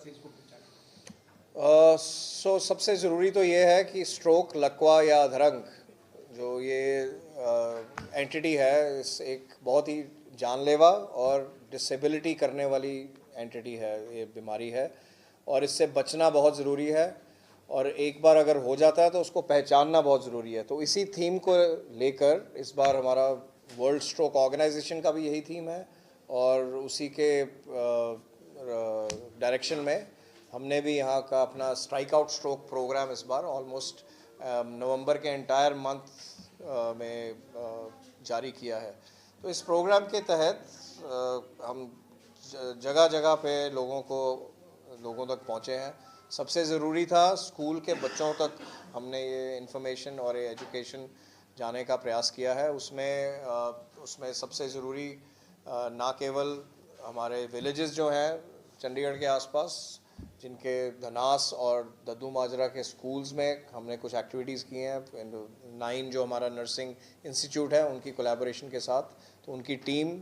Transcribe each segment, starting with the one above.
से इसको पहचाना? सबसे ज़रूरी तो ये है कि स्ट्रोक, लकवा या अधरंग जो ये एंटिटी है, इस एक बहुत ही जानलेवा और डिसेबिलिटी करने वाली एंटिटी है, ये बीमारी है और इससे बचना बहुत ज़रूरी है। और एक बार अगर हो जाता है तो उसको पहचानना बहुत ज़रूरी है। तो इसी थीम को लेकर इस बार हमारा वर्ल्ड स्ट्रोक ऑर्गेनाइजेशन का भी यही थीम है और उसी के डायरेक्शन में हमने भी यहाँ का अपना स्ट्राइक आउट स्ट्रोक प्रोग्राम इस बार ऑलमोस्ट नवंबर के एंटायर मंथ में जारी किया है। तो इस प्रोग्राम के तहत हम जगह जगह पे लोगों तक पहुँचे हैं। सबसे ज़रूरी था स्कूल के बच्चों तक हमने ये इन्फॉर्मेशन और ये एजुकेशन जाने का प्रयास किया है। उसमें सबसे ज़रूरी ना केवल हमारे विलेजेस जो हैं चंडीगढ़ के आसपास, जिनके धनास और दद्दू माजरा के स्कूल्स में हमने कुछ एक्टिविटीज़ की हैं। 9 जो हमारा नर्सिंग इंस्टीट्यूट है उनकी कोलैबोरेशन के साथ, तो उनकी टीम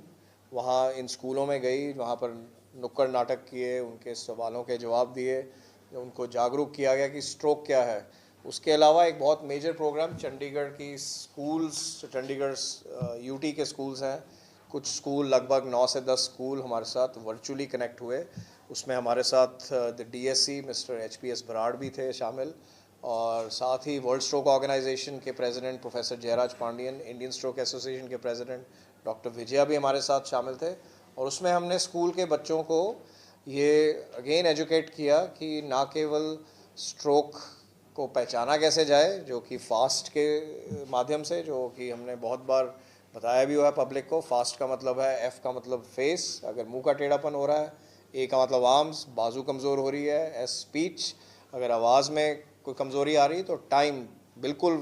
वहाँ इन स्कूलों में गई, वहाँ पर नुक्कड़ नाटक किए, उनके सवालों के जवाब दिए, उनको जागरूक किया गया कि स्ट्रोक क्या है। उसके अलावा एक बहुत मेजर प्रोग्राम चंडीगढ़ की स्कूल्स, चंडीगढ़ यूटी के स्कूल्स हैं, कुछ स्कूल लगभग 9 से 10 स्कूल हमारे साथ वर्चुअली कनेक्ट हुए। उसमें हमारे साथ the DSC mister HPS Brar भी थे शामिल, और साथ ही वर्ल्ड स्ट्रोक ऑर्गेनाइजेशन के president professor Jayaraj Pandian, Indian stroke association के प्रेसिडेंट डॉक्टर विजया भी हमारे साथ शामिल थे। और उसमें हमने स्कूल के बच्चों को ये अगेन एजुकेट किया कि ना केवल स्ट्रोक को पहचाना कैसे जाए, जो कि फास्ट के माध्यम से, जो कि हमने बहुत बार बताया भी हुआ है पब्लिक को। फास्ट का मतलब है, F का मतलब फेस, अगर मुंह का टेढ़ापन हो रहा है, A का मतलब आर्म्स, बाजू कमज़ोर हो रही है, S स्पीच, अगर आवाज़ में कोई कमज़ोरी आ रही है तो टाइम बिल्कुल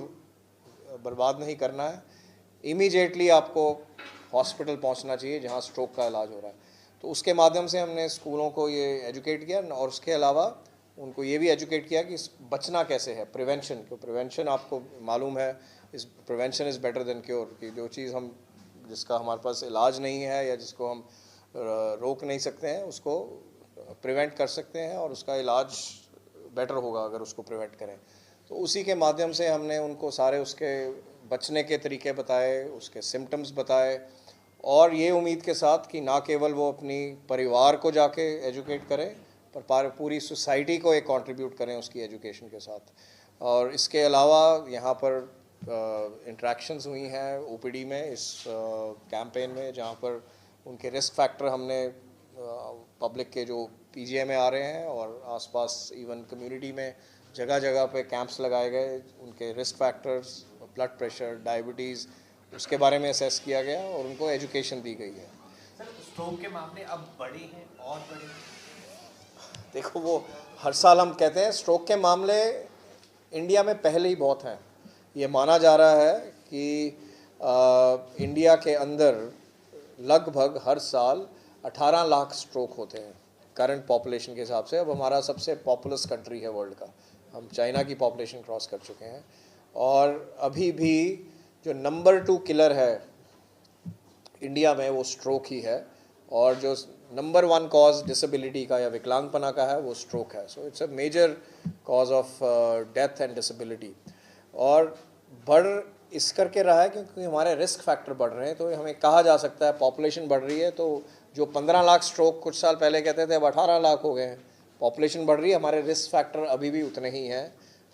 बर्बाद नहीं करना है, इमीडिएटली आपको हॉस्पिटल पहुंचना चाहिए जहां स्ट्रोक का इलाज हो रहा है। तो उसके माध्यम से हमने स्कूलों को ये एजुकेट किया और उसके अलावा उनको ये भी एजुकेट किया कि बचना कैसे है, प्रिवेंशन। क्यों प्रिवेंशन आपको मालूम है, इस prevention is better than cure, कि जो चीज़ जिसका हमारे पास इलाज नहीं है या जिसको हम रोक नहीं सकते हैं, उसको प्रिवेंट कर सकते हैं और उसका इलाज बेटर होगा अगर उसको प्रिवेंट करें। तो उसी के माध्यम से हमने उनको सारे उसके बचने के तरीके बताए, उसके सिम्टम्स बताए, और ये उम्मीद के साथ कि ना केवल वो अपनी परिवार को जाके एजुकेट करें, पर पूरी सोसाइटी को एक कंट्रीब्यूट करें उसकी एजुकेशन के साथ। और इसके अलावा यहाँ पर इंटरेक्शंस हुई हैं OPD में, इस कैंपेन में, जहाँ पर उनके रिस्क फैक्टर हमने पब्लिक के जो PGI में आ रहे हैं और आसपास इवन कम्युनिटी में जगह जगह पे कैंप्स लगाए गए, उनके risk factors, blood pressure, diabetes, उसके बारे में असेस किया गया और उनको एजुकेशन दी गई है। सर, स्ट्रोक के मामले अब बढ़े हैं और बढ़े? देखो, वो हर साल हम कहते हैं स्ट्रोक के मामले इंडिया में पहले ही बहुत हैं। ये माना जा रहा है कि इंडिया के अंदर लगभग हर साल 18 लाख स्ट्रोक होते हैं करंट पॉपुलेशन के हिसाब से। अब हमारा सबसे पॉपुलस कंट्री है वर्ल्ड का, हम चाइना की पॉपुलेशन क्रॉस कर चुके हैं, और अभी भी जो नंबर 2 किलर है इंडिया में वो स्ट्रोक ही है, और जो नंबर 1 कॉज डिसेबिलिटी का या विकलांगपना का है वो स्ट्रोक है। So it's a major cause of death and disability, और बढ़ इस करके रहा है क्योंकि हमारे रिस्क फैक्टर बढ़ रहे हैं। तो हमें कहा जा सकता है पॉपुलेशन बढ़ रही है, तो जो 15 लाख स्ट्रोक कुछ साल पहले कहते थे अब 18 लाख हो गए हैं। पॉपुलेशन बढ़ रही है, हमारे रिस्क फैक्टर अभी भी उतने ही हैं।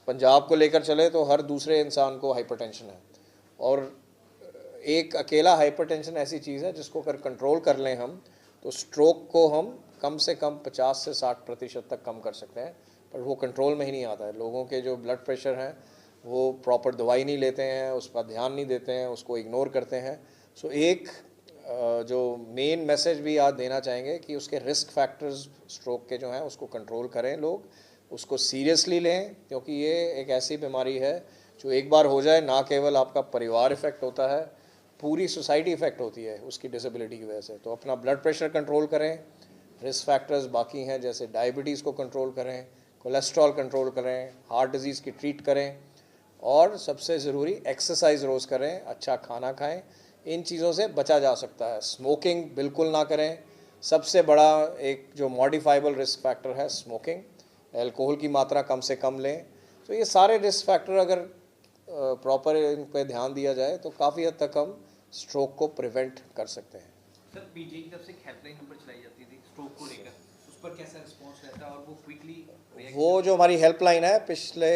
पंजाब को लेकर चले तो हर दूसरे इंसान को हाइपरटेंशन है, और एक अकेला हाइपरटेंशन ऐसी चीज़ है जिसको अगर कंट्रोल कर लें हम, तो स्ट्रोक को हम कम से कम 50 से 60% तक कम कर सकते हैं। पर वो कंट्रोल में ही नहीं आता है। लोगों के जो ब्लड प्रेशर हैं वो प्रॉपर दवाई नहीं लेते हैं, उस पर ध्यान नहीं देते हैं, उसको इग्नोर करते हैं। सो एक जो मेन मैसेज भी आज देना चाहेंगे कि उसके रिस्क फैक्टर्स स्ट्रोक के जो हैं उसको कंट्रोल करें, लोग उसको सीरियसली लें, क्योंकि ये एक ऐसी बीमारी है जो एक बार हो जाए ना केवल आपका परिवार इफ़ेक्ट होता है, पूरी सोसाइटी इफ़ेक्ट होती है उसकी डिसेबिलिटी की वजह से। तो अपना ब्लड प्रेशर कंट्रोल करें, रिस्क फैक्टर्स बाकी हैं जैसे डायबिटीज़ को कंट्रोल करें, कोलेस्ट्रॉल कंट्रोल करें, हार्ट डिजीज़ की ट्रीट करें, और सबसे ज़रूरी एक्सरसाइज रोज़ करें, अच्छा खाना खाएं। इन चीज़ों से बचा जा सकता है। स्मोकिंग बिल्कुल ना करें, सबसे बड़ा एक जो मॉडिफाइबल रिस्क फैक्टर है स्मोकिंग, अल्कोहल की मात्रा कम से कम लें। तो ये सारे रिस्क फैक्टर अगर प्रॉपर इन पे ध्यान दिया जाए तो काफ़ी हद तक हम स्ट्रोक को प्रिवेंट कर सकते हैं। सर पीजीआई की तरफ से एक हेल्पलाइन नंबर चलाई जाती थी स्ट्रोक को लेकर, उस पर कैसा रिस्पॉन्स रहता है और वो क्विकली वो जो हमारी हेल्पलाइन है पिछले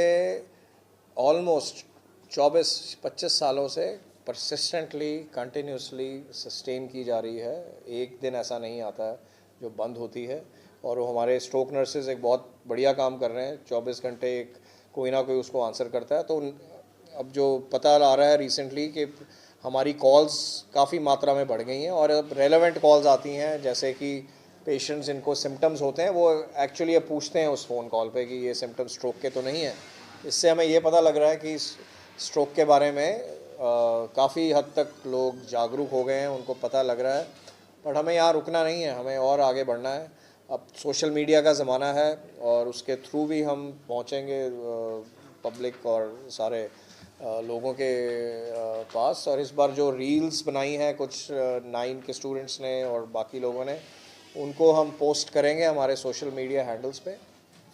ऑलमोस्ट 24-25 सालों से परसिस्टेंटली कंटिन्यूसली सस्टेन की जा रही है। एक दिन ऐसा नहीं आता है जो बंद होती है, और वो हमारे स्ट्रोक नर्सेज एक बहुत बढ़िया काम कर रहे हैं। 24 घंटे एक कोई ना कोई उसको आंसर करता है। तो अब जो पता आ रहा है रिसेंटली कि हमारी कॉल्स काफ़ी मात्रा में बढ़ गई हैं, और अब रेलेवेंट कॉल्स आती हैं, जैसे कि पेशेंट्स इनको सिम्टम्स होते हैं वो एक्चुअली अब पूछते हैं उस फ़ोन कॉल पे कि ये सिम्टम्स स्ट्रोक के तो नहीं है। इससे हमें ये पता लग रहा है कि स्ट्रोक के बारे में काफ़ी हद तक लोग जागरूक हो गए हैं, उनको पता लग रहा है। बट हमें यहाँ रुकना नहीं है, हमें और आगे बढ़ना है। अब सोशल मीडिया का ज़माना है और उसके थ्रू भी हम पहुँचेंगे पब्लिक और सारे लोगों के पास। और इस बार जो रील्स बनाई हैं कुछ 9 के स्टूडेंट्स ने और बाकी लोगों ने, उनको हम पोस्ट करेंगे हमारे सोशल मीडिया हैंडल्स पे।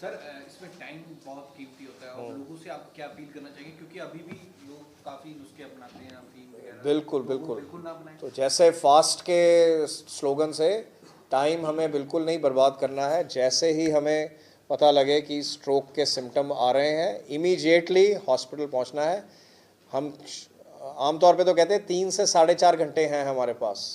सर इसमें टाइम बहुत कीमती होता है और लोगों से आप क्या अपील करना चाहिए, क्योंकि अभी भी लोग काफ़ी नुस्खे अपनाते हैं अफीम वगैरह। बिल्कुल तो बिल्कुल बिल्कुल ना अपनाएं। तो जैसे फास्ट के स्लोगन से टाइम हमें बिल्कुल नहीं बर्बाद करना है। जैसे ही हमें पता लगे कि स्ट्रोक के सिम्टम आ रहे हैं, इमीडिएटली हॉस्पिटल पहुंचना है। हम आमतौर पे तो कहते हैं 3 से 4.5 घंटे हैं हमारे पास,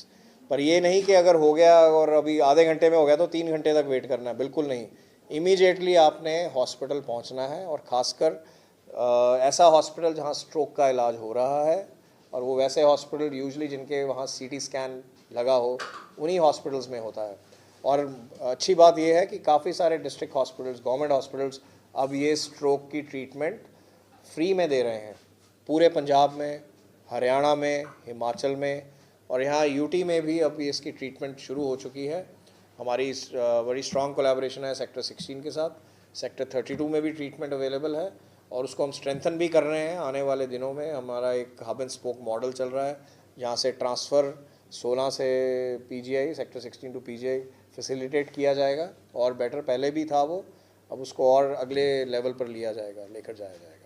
पर ये नहीं कि अगर हो गया और अभी आधे घंटे में हो गया तो 3 घंटे तक वेट करना है, बिल्कुल नहीं। इमीडिएटली आपने हॉस्पिटल पहुंचना है, और ख़ासकर ऐसा हॉस्पिटल जहां स्ट्रोक का इलाज हो रहा है, और वो वैसे हॉस्पिटल यूजुअली जिनके वहाँ सीटी स्कैन लगा हो, उन्हीं हॉस्पिटल्स में होता है। और अच्छी बात यह है कि काफ़ी सारे डिस्ट्रिक्ट हॉस्पिटल्स, गवर्नमेंट हॉस्पिटल्स अब ये स्ट्रोक की ट्रीटमेंट फ्री में दे रहे हैं, पूरे पंजाब में, हरियाणा में, हिमाचल में, और यहाँ यूटी में भी अब इसकी ट्रीटमेंट शुरू हो चुकी है। हमारी बड़ी स्ट्रॉन्ग कोलैबोरेशन है सेक्टर 16 के साथ। सेक्टर 32 में भी ट्रीटमेंट अवेलेबल है, और उसको हम स्ट्रेंथन भी कर रहे हैं। आने वाले दिनों में हमारा एक हब एंड स्पोक मॉडल चल रहा है, जहाँ से ट्रांसफ़र 16 से PGI, sector 16 to PGI facilitate किया जाएगा। और बेटर पहले भी था वो, अब उसको और अगले लेवल पर लिया जाएगा, लेकर जाया जाएगा।